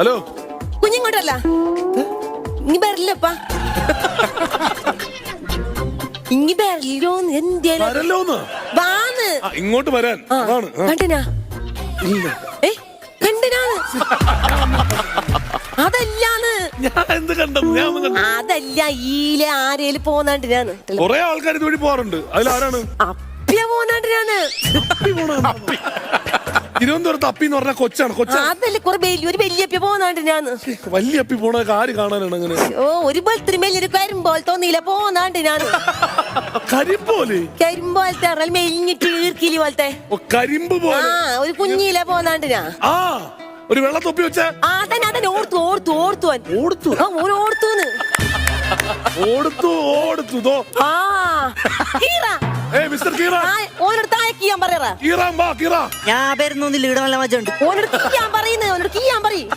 Hello കുഞ്ഞിങ്ങോട്ടല്ല, ഇനി വരില്ലപ്പാ. ഇങ്ങി വരില്ലോന്ന് എന്തേലും വരല്ലോന്ന് വാന്ന് ഇങ്ങോട്ട് വരാൻ അതാണ്. കണ്ടിനാ കണ്ടിനാന്ന് അതല്ലാന്ന് ഞാൻ എന്ത് കണ്ടത്? ഞാൻ ഒന്നും കണ്ടു. അതല്ല ഈലെ ആരേലും പോന്നാണ്ടിനാന്ന് കൊറേ ആൾക്കാർ ഇതുവഴി പോവാറുണ്ട്. അതിലാരാണ്? അപ്പിയ പോന്നാണ്ടിനാന്ന്. തിരുവനന്തപുരത്ത് അപ്പി എന്ന് പറഞ്ഞ കൊച്ചാണ്. അതല്ല കുറെ ഒരു വലിയ അപ്പിയ പോന്നാണ്ടിനാന്ന്. വലിയ അപ്പി പോണ കാര്യം കാണാനാണ് അങ്ങനെ. ഓ ഒരു പോലത്തിന് വലിയൊരു കരിമ്പോൾ തോന്നിയില്ല പോന്നാണ്ടിനാണ്. കരിമ്പോലെ? കരിമ്പോലത്തെ മെലിഞ്ഞിട്ട് ഈർക്കിലി പോലത്തെ കരിമ്പ് പോലെ. ഒരു കുഞ്ഞില പോന്നാണ്ടിനാ. ആ ഒരു വെള്ള തൊപ്പി വെച്ച അതന്നെ ഓർത്തു ഓർത്തു ഓർത്തുവൻ ഓടുത്തു ഓർത്തൂന്ന് ഓടുത്തു ഓടുത്തു. മിസ്റ്റർ കീറ ഓനടുത്ത് അയക്കിയാൻ പറയാ. കീറാൻ വാ കീറ. ഞാൻ വരുന്നൊന്നില്ല, ഇവിടെ നല്ല മജ ഉണ്ട്. ഓനടുത്ത് കീയാൻ പറയുന്നത്, ഓനോട് കീയാൻ പറയും.